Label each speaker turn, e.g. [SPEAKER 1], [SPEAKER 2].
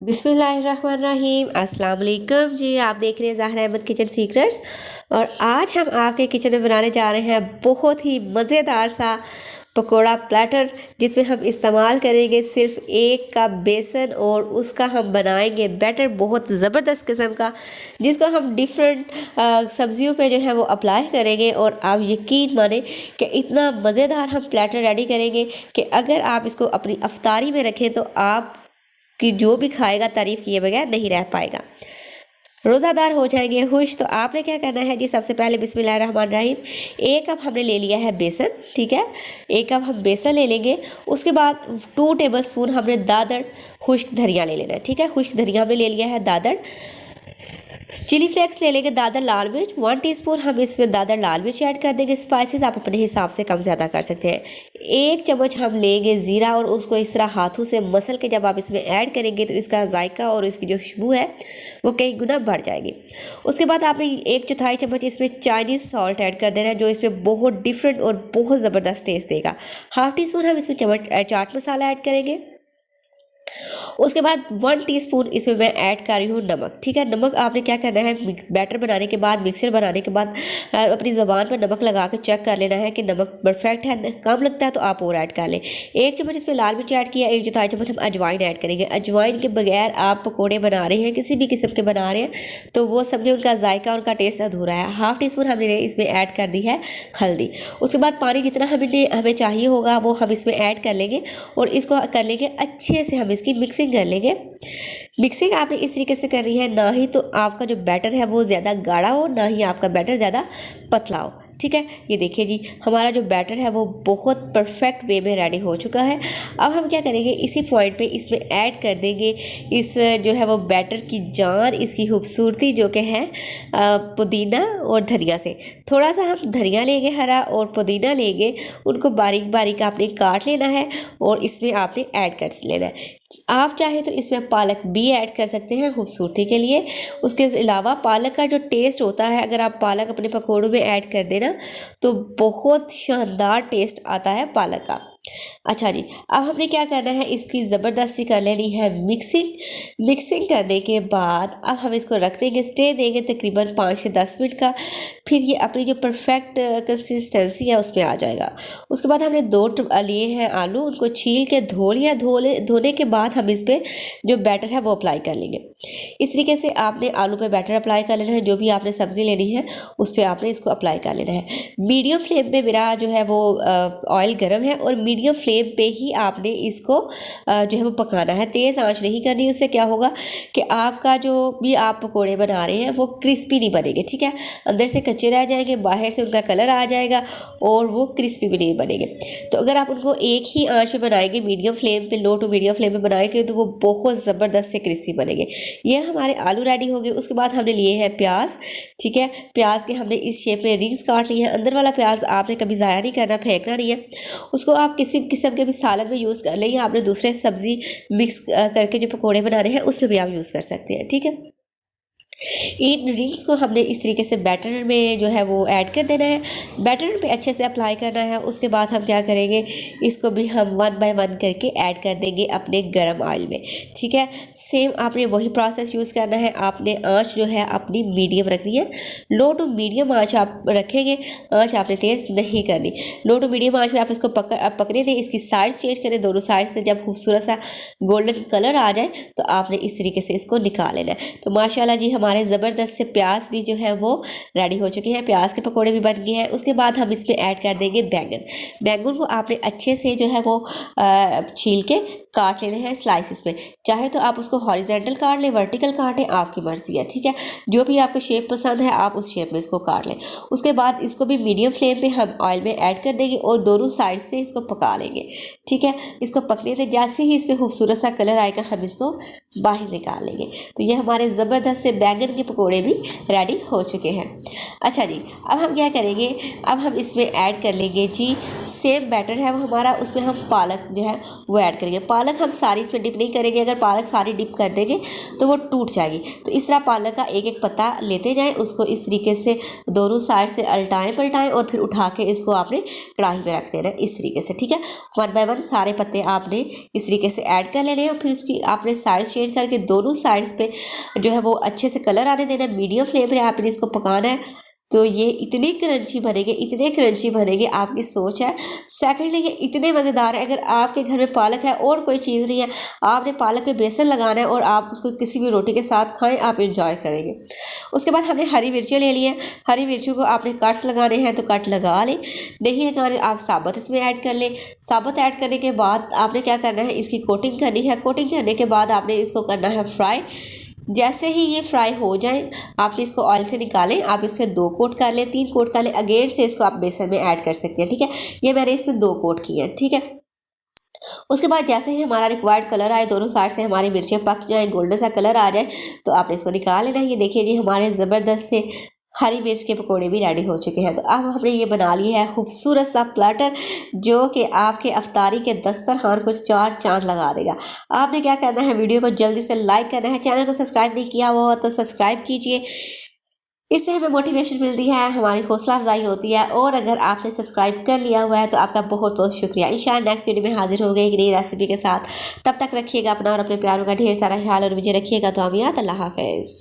[SPEAKER 1] बिस्मिल्लाहिर्रहमानिर्रहीम अस्सलाम वालेकुम जी। आप देख रहे हैं ज़ाहरा अहमद किचन सीक्रेट्स। और आज हम आपके किचन में बनाने जा रहे हैं बहुत ही मज़ेदार सा पकोड़ा प्लेटर, जिसमें हम इस्तेमाल करेंगे सिर्फ 1 कप बेसन और उसका हम बनाएंगे बैटर बहुत ज़बरदस्त किस्म का, जिसको हम डिफरेंट सब्जियों पे जो है वो अप्लाई करेंगे। और आप यकीन माने कि इतना मज़ेदार हम प्लेटर रेडी करेंगे कि अगर आप इसको अपनी अफ्तारी में रखें तो आप कि जो भी खाएगा तारीफ़ किए बगैर नहीं रह पाएगा, रोज़ादार हो जाएंगे खुश। तो आपने क्या करना है जी, सबसे पहले बिस्मिल्लाहिर्रहमानिर्रहीम 1 कप हमने ले लिया है बेसन, ठीक है। 1 कप हम बेसन ले लेंगे। उसके बाद 2 टेबलस्पून हमने दादड़ खुश्क धनिया ले लेना है, ठीक है। खुश्क धनिया हमने ले लिया है दादड़। चिली फ्लेक्स ले लेंगे, दादर लाल मिर्च 1 टीस्पून हम इसमें दादर लाल मिर्च ऐड कर देंगे। स्पाइसेस आप अपने हिसाब से कम ज़्यादा कर सकते हैं। 1 चम्मच हम लेंगे ज़ीरा और उसको इस तरह हाथों से मसल के जब आप इसमें ऐड करेंगे तो इसका जायका और इसकी जो खुशबू है वो कई गुना बढ़ जाएगी। उसके बाद आपने 1/4 चम्मच इसमें चाइनीज़ सॉल्ट ऐड कर देना है, जो इसमें बहुत डिफरेंट और बहुत ज़बरदस्त टेस्ट देगा। ½ टीस्पून हम इसमें चाट मसाला ऐड करेंगे। उसके बाद 1 टीस्पून इसमें मैं ऐड कर रही हूँ नमक, ठीक है। नमक आपने क्या करना है, बैटर बनाने के बाद, मिक्सचर बनाने के बाद अपनी ज़बान पर नमक लगा कर चेक कर लेना है कि नमक परफेक्ट है। कम लगता है तो आप और ऐड कर लें। 1 चम्मच इसमें लाल मिर्च ऐड किया, 1/4 चम्मच हम अजवाइन ऐड करेंगे। अजवाइन के बगैर आप पकौड़े बना रहे हैं, किसी भी किस्म के बना रहे हैं तो वो समझे उनका जायका, उनका टेस्ट अधूरा है। ½ टीस्पून हमने इसमें ऐड कर दी है हल्दी। उसके बाद पानी जितना हमें चाहिए होगा वो हम इसमें ऐड कर लेंगे और इसको कर लेंगे अच्छे से, हम इसकी मिक्सिंग कर लेंगे। मिक्सिंग आपने इस तरीके से करनी है, ना ही तो आपका जो बैटर है वो ज़्यादा गाढ़ा हो, ना ही आपका बैटर ज़्यादा पतला हो, ठीक है। ये देखिए जी, हमारा जो बैटर है वो बहुत परफेक्ट वे में रेडी हो चुका है। अब हम क्या करेंगे, इसी पॉइंट पे इसमें ऐड कर देंगे इस जो है वो बैटर की जान, इसकी खूबसूरती जो कि है पुदीना और धनिया से। थोड़ा सा हम धनिया लेंगे हरा और पुदीना लेंगे, उनको बारीक बारीक आपने काट लेना है और इसमें आपने ऐड कर लेना है। आप चाहे तो इसमें पालक भी ऐड कर सकते हैं खूबसूरती के लिए। उसके अलावा पालक का जो टेस्ट होता है, अगर आप पालक अपने पकौड़ों में ऐड कर देना तो बहुत शानदार टेस्ट आता है पालक का। अच्छा जी, अब हमने क्या करना है, इसकी ज़बरदस्ती कर लेनी है मिक्सिंग करने के बाद अब हम इसको रख देंगे, स्टे देंगे तकरीबन 5 से 10 मिनट का। फिर ये अपनी जो परफेक्ट कंसिस्टेंसी है उसमें आ जाएगा। उसके बाद हमने 2 लिए हैं आलू, उनको छील के धो लिया। धोने के बाद हम इस पर जो बैटर है वो अप्लाई कर लेंगे। इस तरीके से आपने आलू पे बैटर अप्लाई कर लेना है। जो भी आपने सब्ज़ी लेनी है उस पर आपने इसको अप्लाई कर लेना है। मीडियम फ्लेम पे मेरा जो है वो ऑयल गर्म है और मीडियम फ्लेम पे ही आपने इसको जो है वो पकाना है, तेज़ आंच नहीं करनी। उससे क्या होगा कि आपका जो भी आप पकोड़े बना रहे हैं वो क्रिस्पी नहीं बनेंगे, ठीक है। अंदर से कच्चे रह जाएंगे, बाहर से उनका कलर आ जाएगा और वो क्रिस्पी भी नहीं बनेंगे। तो अगर आप उनको एक ही आंच पे बनाएंगे, मीडियम फ्लेम पे, लो टू मीडियम फ्लेम पे बनाएंगे तो वो बहुत ज़बरदस्त से क्रिस्पी बनेंगे। ये हमारे आलू रेडी हो गए। उसके बाद हमने लिए हैं प्याज, ठीक है। प्याज के हमने इस शेप में रिंग्स काट लिए हैं। अंदर वाला प्याज आपने कभी ज़ाया नहीं करना, फेंकना नहीं है उसको। आप किसी किस्म के भी सालन में यूज़ कर लें या आपने दूसरे सब्ज़ी मिक्स करके जो पकोड़े बना रहे हैं उसमें भी आप यूज़ कर सकते हैं, ठीक है। इन रिंग्स को हमने इस तरीके से बैटर में जो है वो ऐड कर देना है, बैटर पे अच्छे से अप्लाई करना है। उसके बाद हम क्या करेंगे, इसको भी हम 1 बाय 1 करके ऐड कर देंगे अपने गरम ऑयल में, ठीक है। सेम आपने वही प्रोसेस यूज़ करना है। आपने आंच जो है अपनी मीडियम रखनी है, लो टू मीडियम आंच आप रखेंगे, आंच आपने तेज़ नहीं करनी। लो टू मीडियम आंच में आप इसको पकने दें, इसकी साइड चेंज करें, दोनों साइड से जब खूबसूरत सा गोल्डन कलर आ जाए तो आपने इस तरीके से इसको निकाल लेना है। तो माशाल्लाह जी, हमारे ज़बरदस्त से प्याज भी जो है वो रेडी हो चुके हैं, प्याज के पकोड़े भी बन गए हैं। उसके बाद हम इसमें ऐड कर देंगे बैंगन को आपने अच्छे से जो है वो छील के काट लेने हैं स्लाइसिस में। चाहे तो आप उसको हॉरिजेंटल काट लें, वर्टिकल काटें, आपकी मर्ज़ी है, ठीक है। जो भी आपको शेप पसंद है आप उस शेप में इसको काट लें। उसके बाद इसको भी मीडियम फ्लेम पे हम ऑयल में ऐड कर देंगे और दोनों साइड से इसको पका लेंगे, ठीक है। इसको पकने से जैसे ही इस पर खूबसूरत सा कलर आएगा हम इसको बाहर निकाल लेंगे। तो ये हमारे ज़बरदस्त से बैंगन बैंगन के पकोड़े भी रेडी हो चुके हैं। अच्छा जी, अब हम क्या करेंगे, अब हम इसमें ऐड कर लेंगे जी सेम बैटर है वो हमारा, उसमें हम पालक जो है वो ऐड करेंगे। पालक हम सारी इसमें डिप नहीं करेंगे, अगर पालक सारी डिप कर देंगे तो वो टूट जाएगी। तो इस तरह पालक का एक एक पत्ता लेते जाएं, उसको इस तरीके से दोनों साइड से अलटाएं पलटाएं और फिर उठा के इसको आपने कढ़ाई में रख देना इस तरीके से, ठीक है। 1 बाय 1 सारे पत्ते आपने इस तरीके से ऐड कर लेने हैं और फिर उसकी आपने साइड चेंज करके दोनों साइड्स पे जो है वो अच्छे से कलर आने देना है। मीडियम फ्लेम पे आपने इसको पकाना है। तो ये इतने क्रंची बनेंगे, आपकी सोच है। सेकंडली ये इतने मज़ेदार है, अगर आपके घर में पालक है और कोई चीज़ नहीं है, आपने पालक में बेसन लगाना है और आप उसको किसी भी रोटी के साथ खाएं, आप इंजॉय करेंगे। उसके बाद हमने हरी मिर्चें ले ली हैं। हरी मिर्चों को आपने कट्स लगाने हैं तो कट लगा लें, नहीं लगाने आप साबुत इसमें ऐड कर लें। साबुत ऐड करने के बाद आपने क्या करना है, इसकी कोटिंग करनी है। कोटिंग करने के बाद आपने इसको करना है फ्राई। जैसे ही ये फ्राई हो जाए आप इसको ऑयल से निकालें, आप इसमें 2 कोट कर लें, 3 कोट कर लें, अगेन से इसको आप बेसन में ऐड कर सकते हैं, ठीक है। ये मैंने इसमें 2 कोट किए हैं, ठीक है। उसके बाद जैसे ही हमारा रिक्वायर्ड कलर आए, दोनों साइड से हमारी मिर्चें पक जाए, गोल्डन सा कलर आ जाए, तो आपने इसको निकाल लेना। ये देखिए जी हमारे ज़बरदस्त से हरी मिर्च के पकोड़े भी रेडी हो चुके हैं। तो अब हमने ये बना लिया है खूबसूरत सा प्लेटर, जो कि आपके अफ्तारी के दस्तरखान को 4 चांद लगा देगा। आपने क्या करना है, वीडियो को जल्दी से लाइक करना है, चैनल को सब्सक्राइब नहीं किया हुआ तो सब्सक्राइब कीजिए। इससे हमें मोटिवेशन मिलती है, हमारी हौसला अफजाई होती है। और अगर आपने सब्सक्राइब कर लिया हुआ है तो आपका बहुत बहुत शुक्रिया। इंशाल्लाह नेक्स्ट वीडियो में हाजिर हो गए एक नई रेसिपी के साथ। तब तक रखिएगा अपना और अपने प्यारों का ढेर सारा ख्याल और मुझे रखिएगा। तो अल्लाह हाफ़िज़।